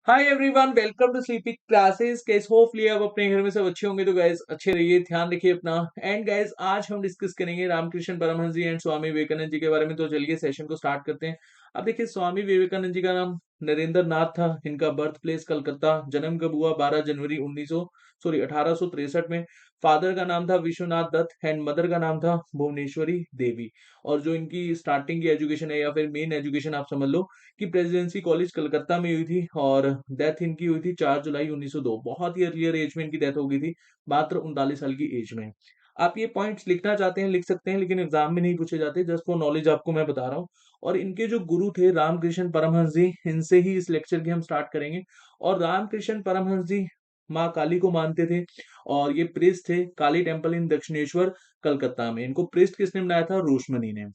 Hi everyone, welcome to sleeping classes. Guys hopefully आप अपने घर में सब अच्छे होंगे। तो गाइस अच्छे रहिए, ध्यान रखिए अपना। एंड गाइस आज हम डिस्कस करेंगे रामकृष्ण परमहंस जी एंड स्वामी विवेकानंद जी के बारे में। तो चलिए सेशन को स्टार्ट करते हैं। अब देखिए, स्वामी विवेकानंद जी का नाम नरेंद्र नाथ था। इनका बर्थ प्लेस कलकत्ता। जन्म कब हुआ? 12 जनवरी 1863 में। फादर का नाम था विश्वनाथ दत्त एंड मदर का नाम था भुवनेश्वरी देवी। और जो इनकी स्टार्टिंग की एजुकेशन है या फिर मेन एजुकेशन आप समझ लो कि प्रेसिडेंसी कॉलेज कलकत्ता में हुई थी। और डेथ इनकी हुई थी 4 जुलाई 1902। बहुत ही अर्लियर एज में इनकी डेथ हो गई थी, मात्र 39 साल की एज में। आप ये पॉइंट्स लिखना चाहते हैं लिख सकते हैं, लेकिन एग्जाम में नहीं पूछे जाते। जस्ट फॉर नॉलेज आपको मैं बता रहा हूँ। और इनके जो गुरु थे रामकृष्ण परमहंस जी, इनसे ही इस लेक्चर की हम स्टार्ट करेंगे। और रामकृष्ण परमहंस जी माँ काली को मानते थे। और ये प्रीस्ट थे काली टेम्पल इन दक्षिणेश्वर कलकत्ता में। इनको प्रीस्ट किसने बनाया था? रोशमनी ने।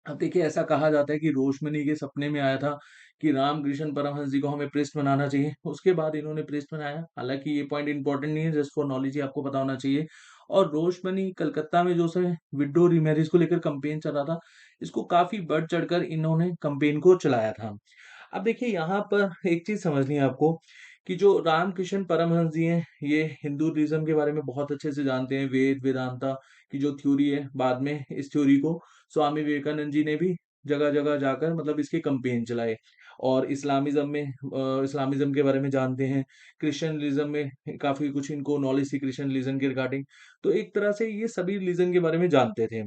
अब देखिए, ऐसा कहा जाता है कि रोशमनी के सपने में आया था कि रामकृष्ण परमहंस जी को हमें प्रीस्ट बनाना चाहिए। उसके बाद इन्होंने प्रीस्ट बनाया। हालांकि ये पॉइंट इंपॉर्टेंट नहीं है, जस्ट फॉर नॉलेज ही आपको पता होना चाहिए। और रोशमनी कलकत्ता में जो है विडो रीमैरिज को लेकर कंपेन चल रहा था। इसको काफी बढ़ चढ़कर इन्होंने कंपेन को चलाया था। अब देखिए, यहाँ पर एक चीज समझनी है आपको कि जो रामकृष्ण परमहंस जी हैं, ये हिंदुइज्म के बारे में बहुत अच्छे से जानते हैं। वेद वेदांता की जो थ्योरी है, बाद में इस थ्योरी को स्वामी विवेकानंद जी ने भी जगह जगह जाकर मतलब इसके कंपेन चलाए। और इस्लामिज्म के बारे में जानते हैं। क्रिश्चियनिज्म में काफी कुछ इनको नॉलेज थी, क्रिश्चियन रिलीजन के रिगार्डिंग। तो एक तरह से ये सभी रिलीजन के बारे में जानते थे।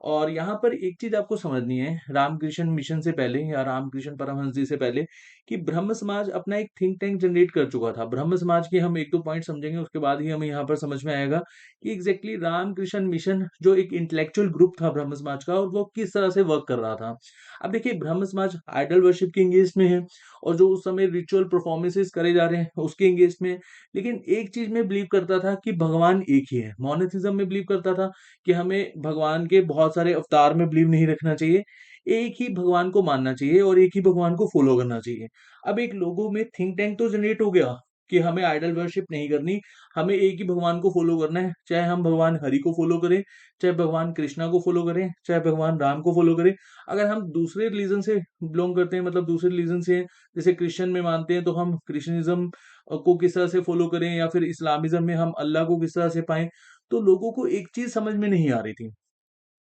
और यहाँ पर एक चीज आपको समझनी है, रामकृष्ण मिशन से पहले या रामकृष्ण परमहंस जी से पहले, कि ब्रह्म समाज अपना एक थिंक टैंक जनरेट कर चुका था। ब्रह्म समाज के हम एक दो पॉइंट समझेंगे, उसके बाद ही हमें यहाँ पर समझ में आएगा कि एग्जैक्टली रामकृष्ण मिशन जो एक इंटेलेक्चुअल ग्रुप था ब्रह्म समाज का, और वो किस तरह से वर्क कर रहा था। अब देखिए, ब्रह्म समाज आइडल वर्शिप के एंगेज में है। और जो उस समय रिचुअल परफॉर्मेंसेस करे जा रहे हैं उसके एंगेज में है। लेकिन एक चीज में बिलीव करता था कि भगवान एक ही है। मोनोथिज्म में बिलीव करता था कि हमें भगवान के बहुत सारे अवतार में बिलीव नहीं रखना चाहिए। एक ही भगवान को मानना चाहिए और एक ही भगवान को फॉलो करना चाहिए। अब एक लोगों में थिंक टैंक तो जनरेट हो गया कि हमें आइडल वर्शिप नहीं करनी, हमें एक ही भगवान को फॉलो करना है। चाहे हम भगवान हरि को फॉलो करें, चाहे भगवान कृष्णा को फॉलो करें, चाहे भगवान राम को फॉलो करें। अगर हम दूसरे रिलीजन से बिलोंग करते हैं, मतलब दूसरे रिलीजन से हैं, जैसे क्रिश्चियन में मानते हैं, तो हम क्रिश्चियनिज्म को किस तरह से फॉलो करें, या फिर इस्लामिज्म में हम अल्लाह को किस तरह से पाएं। तो लोगों को एक चीज समझ में नहीं आ रही थी।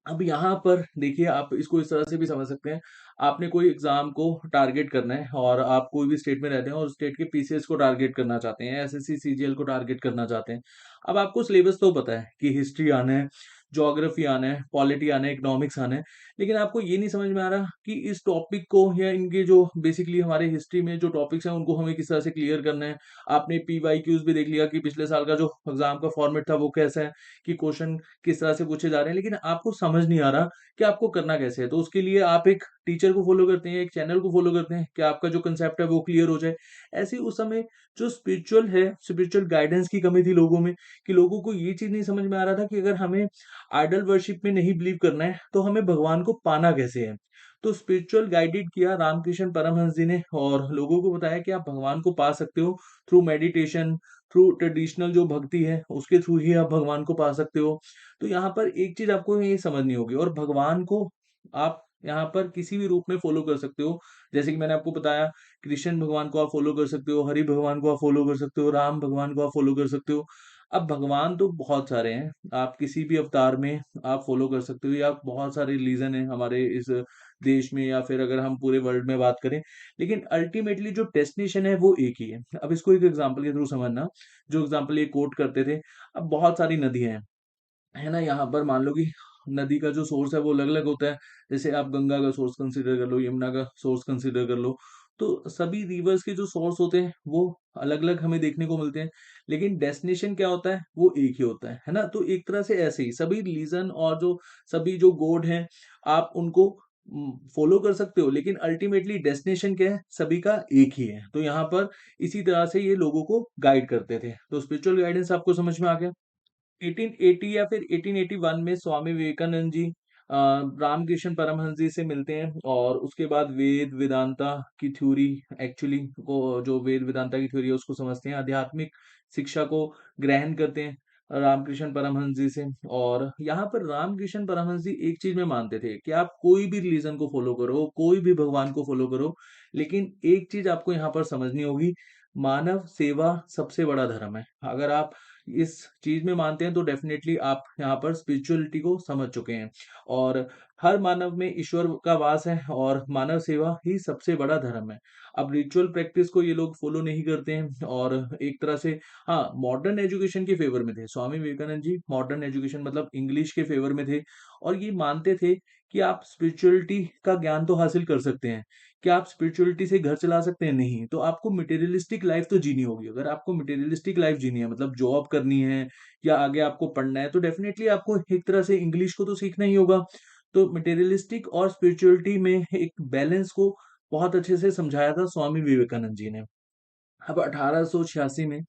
अब यहाँ पर देखिए, आप इसको इस तरह से भी समझ सकते हैं। आपने कोई एग्जाम को टारगेट करना है और आप कोई भी स्टेट में रहते हैं और स्टेट के पीसीएस को टारगेट करना चाहते हैं, एसएससी सीजीएल को टारगेट करना चाहते हैं। अब आपको सिलेबस तो पता है कि हिस्ट्री आना है, ज्योग्राफी आना है, पॉलिटी आना है, इकोनॉमिक्स आना है। लेकिन आपको ये नहीं समझ में आ रहा कि इस टॉपिक को या इनके जो बेसिकली हमारे हिस्ट्री में जो टॉपिक्स हैं उनको हमें किस तरह से क्लियर करना है। आपने पीवाईक्यूज भी देख लिया कि पिछले साल का जो एग्जाम का फॉर्मेट था वो कैसा है, कि क्वेश्चन किस तरह से पूछे जा रहे हैं। लेकिन आपको समझ नहीं आ रहा कि आपको करना कैसे है। तो उसके लिए आप एक टीचर को फॉलो करते हैं, एक चैनल को फॉलो करते हैं कि आपका जो कंसेप्ट है वो क्लियर हो जाए। ऐसे ही उस समय जो स्पिरिचुअल गाइडेंस की कमी थी लोगों में, कि लोगों को ये चीज नहीं समझ में आ रहा था कि अगर हमें आइडल वर्शिप में नहीं बिलीव करना है तो हमें भगवान को पाना कैसे है। तो स्पिरिचुअल गाइडेड किया रामकृष्ण परमहंस जी ने, और लोगों को बताया कि आप भगवान को पा सकते हो थ्रू मेडिटेशन, थ्रू ट्रेडिशनल जो भक्ति है उसके थ्रू ही आप भगवान को पा सकते हो। तो यहाँ पर एक चीज आपको ये समझनी होगी, और भगवान को आप यहाँ पर किसी भी रूप में फॉलो कर सकते हो। जैसे कि मैंने आपको बताया, कृष्ण भगवान को आप फॉलो कर सकते हो, हरि भगवान को आप फॉलो कर सकते हो, राम भगवान को आप फॉलो कर सकते हो। अब भगवान तो बहुत सारे हैं, आप किसी भी अवतार में आप फॉलो कर सकते हो, या बहुत सारे रिलीजन है हमारे इस देश में, या फिर अगर हम पूरे वर्ल्ड में बात करें। लेकिन अल्टीमेटली जो डेस्टिनेशन है वो एक ही है। अब इसको एक एग्जांपल के थ्रू समझना। जो एग्जांपल ये कोट करते थे, अब बहुत सारी नदियां हैं, है ना। यहाँ पर मान लो कि नदी का जो सोर्स है वो अलग अलग होता है। जैसे आप गंगा का सोर्स कंसीडर कर लो, यमुना का सोर्स कंसीडर कर लो। तो सभी रिवर्स के जो सोर्स होते हैं वो अलग अलग हमें देखने को मिलते हैं। लेकिन डेस्टिनेशन क्या होता है? वो एक ही होता है ना। तो एक तरह से ऐसे ही सभी रिलीजन और जो सभी जो गॉड हैं, आप उनको फॉलो कर सकते हो, लेकिन अल्टीमेटली डेस्टिनेशन क्या है? सभी का एक ही है। तो यहाँ पर इसी तरह से ये लोगों को गाइड करते थे। तो स्पिरिचुअल गाइडेंस आपको समझ में आ गया। 1880 या फिर 1881 में स्वामी विवेकानंद जी रामकृष्ण परमहंस जी से मिलते हैं, और उसके बाद वेद वेदांता की थ्योरी, एक्चुअली को जो वेद वेदांता की थ्योरी है उसको समझते हैं, आध्यात्मिक शिक्षा को ग्रहण करते हैं। रामकृष्ण परमहंस जी से। और यहाँ पर रामकृष्ण परमहंस जी एक चीज में मानते थे कि आप कोई भी रिलीजन को फॉलो करो, कोई भी भगवान को फॉलो करो, लेकिन एक चीज आपको यहाँ पर समझनी होगी, मानव सेवा सबसे बड़ा धर्म है। अगर आप इस चीज में मानते हैं तो डेफिनेटली आप यहाँ पर स्पिरिचुअलिटी को समझ चुके हैं। और हर मानव में ईश्वर का वास है और मानव सेवा ही सबसे बड़ा धर्म है। अब रिचुअल प्रैक्टिस को ये लोग फॉलो नहीं करते हैं और एक तरह से, हाँ, मॉडर्न एजुकेशन के फेवर में थे स्वामी विवेकानंद जी। मॉडर्न एजुकेशन मतलब इंग्लिश के फेवर में थे और ये मानते थे कि आप स्पिरिचुअलिटी का ज्ञान तो हासिल कर सकते हैं, क्या आप स्पिरिचुअलिटी से घर चला सकते हैं? नहीं। तो आपको मटेरियलिस्टिक लाइफ तो जीनी होगी। अगर आपको मटेरियलिस्टिक लाइफ जीनी है, मतलब जॉब करनी है या आगे आपको पढ़ना है, तो डेफिनेटली आपको एक तरह से इंग्लिश को तो सीखना ही होगा। तो मटेरियलिस्टिक और स्पिरिचुअलिटी में एक बैलेंस को बहुत अच्छे से समझाया था स्वामी विवेकानंद जी ने। अब 1886 में,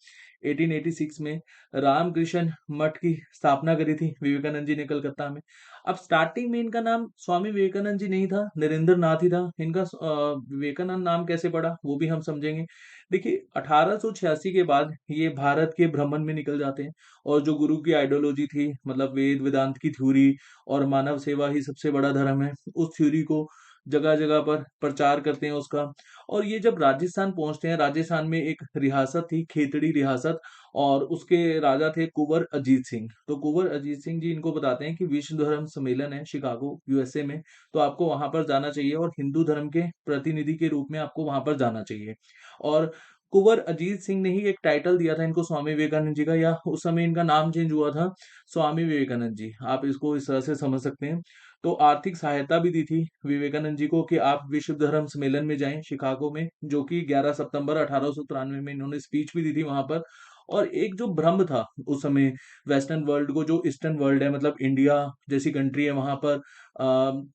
1886 में रामकृष्ण मठ की स्थापना करी थी विवेकानंद जी ने कलकत्ता में। अब स्टार्टिंग में इनका नाम स्वामी विवेकानंद जी नहीं था, नरेंद्र नाथ ही था। इनका विवेकानंद नाम कैसे पड़ा वो भी हम समझेंगे। देखिए 1886 के बाद ये भारत के भ्रमण में निकल जाते हैं और जो गुरु की आइडियोलॉजी थी, मतलब वेद वेदांत की थ्योरी और मानव सेवा ही सबसे बड़ा धर्म है, उस थ्योरी को जगह जगह पर प्रचार करते हैं उसका। और ये जब राजस्थान पहुंचते हैं, राजस्थान में एक रियासत थी खेतड़ी रियासत, और उसके राजा थे कुंवर अजीत सिंह। तो कुंवर अजीत सिंह जी इनको बताते हैं कि विश्व धर्म सम्मेलन है शिकागो यूएसए में, तो आपको वहां पर जाना चाहिए और हिंदू धर्म के प्रतिनिधि के रूप में आपको वहां पर जाना चाहिए। और कुंवर अजीत सिंह ने ही एक टाइटल दिया था इनको स्वामी विवेकानंद जी का, या उस समय इनका नाम चेंज हुआ था स्वामी विवेकानंद जी, आप इसको इस तरह से समझ सकते हैं। तो आर्थिक सहायता भी दी थी विवेकानंद जी को कि आप विश्व धर्म सम्मेलन में जाएं शिकागो में, जो कि 11 सितंबर 1893 में इन्होंने स्पीच भी दी थी वहां पर। और एक जो भ्रम था उस समय वेस्टर्न वर्ल्ड को, जो ईस्टर्न वर्ल्ड है, मतलब इंडिया जैसी कंट्री है, वहां पर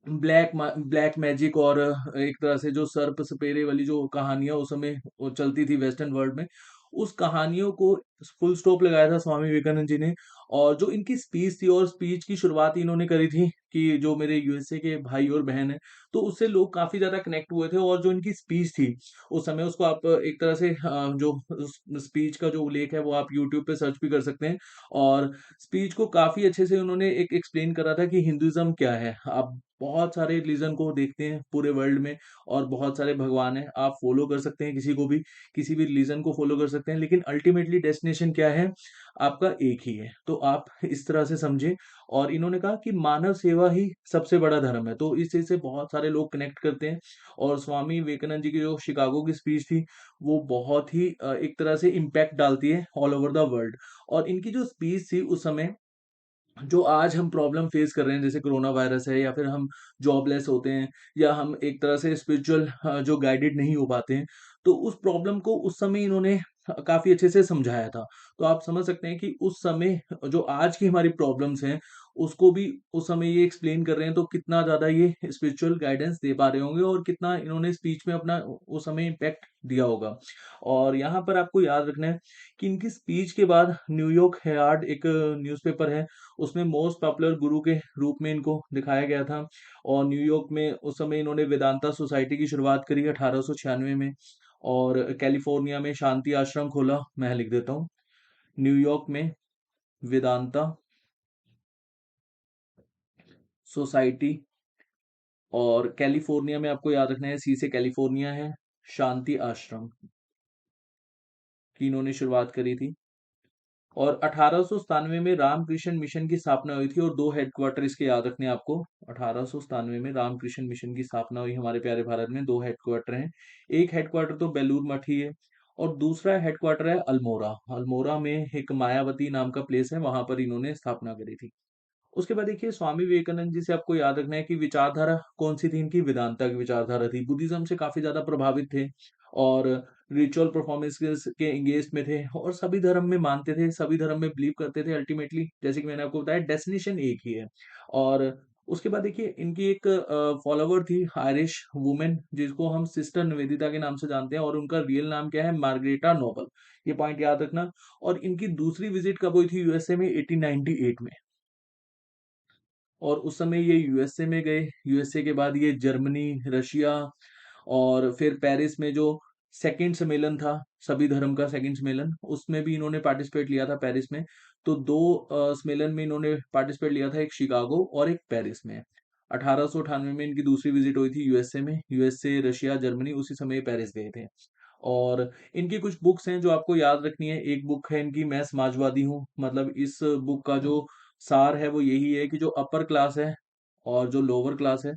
ब्लैक मैजिक और एक तरह से जो सर्प सपेरे वाली जो कहानियां उस समय वो चलती थी वेस्टर्न वर्ल्ड में, उस कहानियों को फुल स्टॉप लगाया था स्वामी विवेकानंद जी ने। और जो इनकी स्पीच थी, और स्पीच की शुरुआत इन्होंने करी थी कि जो मेरे यूएसए के भाई और बहन है, तो उससे लोग काफी ज्यादा कनेक्ट हुए थे। और जो इनकी स्पीच थी उस समय, उसको आप एक तरह से जो स्पीच का जो उल्लेख है वो आप यूट्यूब पे सर्च भी कर सकते हैं। और स्पीच को काफी अच्छे से उन्होंने एक एक्सप्लेन करा था कि हिंदुइज्म क्या है। आप बहुत सारे रिलीजन को देखते हैं पूरे वर्ल्ड में और बहुत सारे भगवान हैं, आप फॉलो कर सकते हैं किसी को भी, किसी भी रिलीजन को फॉलो कर सकते हैं, लेकिन अल्टीमेटली डेस्टिनेशन क्या है? आपका एक ही है। तो आप इस तरह से समझे। और इन्होंने कहा कि मानव सेवा ही सबसे बड़ा धर्म है, तो इस चीज से बहुत सारे लोग कनेक्ट करते हैं। और स्वामी विवेकानंद जी की जो शिकागो की स्पीच थी वो बहुत ही एक तरह से इम्पैक्ट डालती है ऑल ओवर द वर्ल्ड। और इनकी जो स्पीच थी उस समय, जो आज हम प्रॉब्लम फेस कर रहे हैं जैसे कोरोना वायरस है, या फिर हम जॉबलेस होते हैं, या हम एक तरह से स्पिरिचुअल जो गाइडेड नहीं हो पाते हैं, तो उस प्रॉब्लम को उस समय इन्होंने काफी अच्छे से समझाया था। तो आप समझ सकते हैं कि उस समय जो आज की हमारी प्रॉब्लम्स हैं उसको भी उस समय ये एक्सप्लेन कर रहे हैं, तो कितना ज्यादा ये स्पिरिचुअल गाइडेंस दे पा रहे होंगे और कितना इन्होंने स्पीच में अपना उस समय इम्पैक्ट दिया होगा। और यहाँ पर आपको याद रखना है कि इनकी स्पीच के बाद न्यूयॉर्क हेराल्ड एक न्यूज़पेपर है, उसमें मोस्ट पॉपुलर गुरु के रूप में इनको दिखाया गया था। और न्यूयॉर्क में उस समय इन्होंने वेदांता सोसाइटी की शुरुआत करी 1896 में। और कैलिफोर्निया में शांति आश्रम खोला, मैं लिख देता हूँ, न्यूयॉर्क में वेदांता सोसाइटी, और कैलिफोर्निया में आपको याद रखना है, सी से कैलिफोर्निया है, शांति आश्रम की इन्होंने शुरुआत करी थी। और 1897 में रामकृष्ण मिशन की स्थापना हुई थी, और दो हेडक्वार्टर इसके याद रखने हैं आपको। 1897 में रामकृष्ण मिशन की स्थापना हुई हमारे प्यारे भारत में, दो हेडक्वार्टर हैं। एक हेडक्वार्टर तो बेलूर मठ ही है, और दूसरा हेडक्वार्टर है अल्मोड़ा। अल्मोड़ा में एक मायावती नाम का प्लेस है, वहां पर इन्होंने स्थापना करी थी। उसके बाद देखिए स्वामी विवेकानंद जी से आपको याद रखना है कि विचारधारा कौन सी थी इनकी, वेदांता की विचारधारा थी। बुद्धिज्म से काफी ज्यादा प्रभावित थे और रिचुअल परफॉर्मेंस के एंगेज में थे, और सभी धर्म में मानते थे, सभी धर्म में बिलीव करते थे। अल्टीमेटली जैसे कि मैंने आपको बताया, डेस्टिनेशन एक ही है। और उसके बाद देखिए इनकी एक फॉलोवर थी आयरिश वुमेन, जिसको हम सिस्टर निवेदिता के नाम से जानते हैं, और उनका रियल नाम क्या है? मार्ग्रेटा नोबल। ये पॉइंट याद रखना। और इनकी दूसरी विजिट कब हुई थी यूएसए में? 1898 में। और उस समय ये यूएसए में गए, यूएसए के बाद ये जर्मनी, रशिया, और फिर पेरिस में जो सेकंड सम्मेलन था, सभी धर्म का सेकंड सम्मेलन, उसमें भी इन्होंने पार्टिसिपेट लिया था पेरिस में। तो 2 सम्मेलन में इन्होंने पार्टिसिपेट लिया था, एक शिकागो और एक पेरिस में। 1898 में इनकी दूसरी विजिट हुई थी यूएसए में, यूएसए, रशिया, जर्मनी, उसी समय ये पेरिस गए थे। और इनकी कुछ बुक्स हैं जो आपको याद रखनी है। एक बुक है इनकी, मैं समाजवादी हूँ। मतलब इस बुक का जो सार है वो यही है कि जो अपर क्लास है और जो लोअर क्लास है,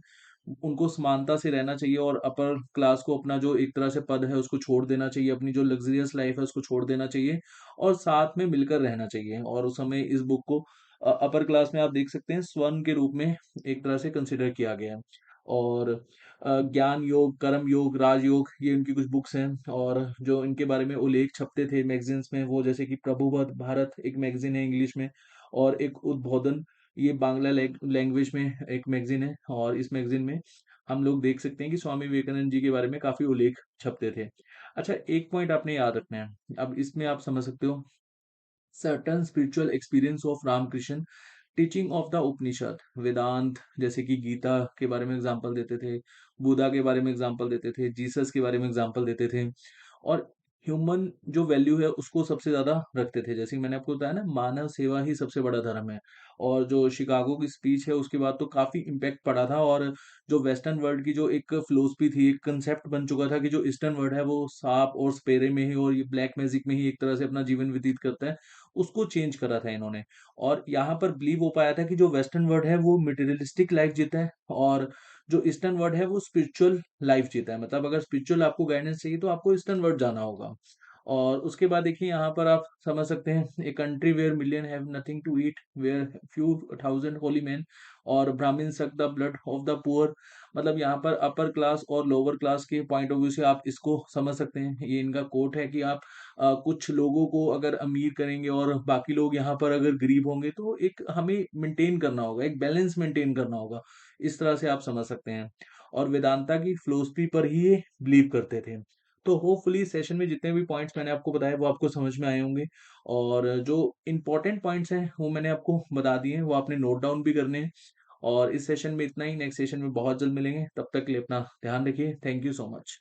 उनको समानता से रहना चाहिए, और अपर क्लास को अपना जो एक तरह से पद है उसको छोड़ देना चाहिए, अपनी जो लग्जरियस लाइफ है उसको छोड़ देना चाहिए, और साथ में मिलकर रहना चाहिए। और उस समय इस बुक को अपर क्लास में आप देख सकते हैं स्वर्ण के रूप में एक तरह से कंसिडर किया गया है। और ज्ञान योग, कर्म योग, राजयोग, ये इनकी कुछ बुक्स हैं। और जो इनके बारे में उल्लेख छपते थे मैगजीन्स में, वो जैसे कि प्रभुवत भारत एक मैगजीन है इंग्लिश में, और एक उद्बोधन, ये बांग्ला लैंग्वेज में एक मैगजीन है। और इस मैगजीन में हम लोग देख सकते हैं कि स्वामी विवेकानंद जी के बारे में काफी उल्लेख छपते थे। अच्छा, एक पॉइंट आपने याद रखना है, अब इसमें आप समझ सकते हो, certain spiritual experience of Ramakrishna, teaching of the Upanishad, Vedanta, जैसे कि गीता के बारे में एग्जांपल देते थे, बुद्धा के बारे में एग्जांपल देते थे, जीसस के बारे में एग्जांपल देते थे, और ह्यूमन जो वैल्यू है उसको सबसे ज्यादा रखते थे। जैसे कि मैंने आपको बताया ना, मानव सेवा ही सबसे बड़ा धर्म है। और जो शिकागो की स्पीच है उसके बाद तो काफी इम्पैक्ट पड़ा था। और जो वेस्टर्न वर्ल्ड की जो एक फिलोसफी थी, एक कंसेप्ट बन चुका था कि जो ईस्टर्न वर्ल्ड है वो सांप और स्पेरे में ही और ये ब्लैक मैजिक में ही एक तरह से अपना जीवन व्यतीत करता है, उसको चेंज करा था इन्होंने। और यहाँ पर बिलीव हो पाया था कि जो वेस्टर्न वर्ल्ड है वो मटेरियलिस्टिक लाइफ जीता है, और जो ईस्टर्न वर्ल्ड है वो स्पिरिचुअल लाइफ जीता है। मतलब अगर स्पिरिचुअल आपको गाइडेंस चाहिए तो आपको ईस्टर्न वर्ल्ड जाना होगा। और उसके बाद देखिए यहाँ पर आप समझ सकते हैं, a country where million have nothing to eat, where few thousand holy man, और Brahmin suck the blood of the poor. मतलब यहाँ पर अपर क्लास और लोअर क्लास के पॉइंट ऑफ व्यू से आप इसको समझ सकते हैं। ये इनका कोट है कि आप कुछ लोगों को अगर अमीर करेंगे और बाकी लोग यहाँ पर अगर गरीब होंगे, तो एक हमें मेंटेन करना होगा, एक बैलेंस मेंटेन करना होगा। इस तरह से आप समझ सकते हैं। और वेदांता की फिलोसफी पर ही ये बिलीव करते थे। तो होपफुली सेशन में जितने भी पॉइंट्स मैंने आपको बताए वो आपको समझ में आए होंगे। और जो इंपॉर्टेंट पॉइंट्स हैं वो मैंने आपको बता दिए हैं, वो आपने नोट डाउन भी करने हैं। और इस सेशन में इतना ही, नेक्स्ट सेशन में बहुत जल्द मिलेंगे, तब तक के लिए अपना ध्यान रखिए। Thank you so much.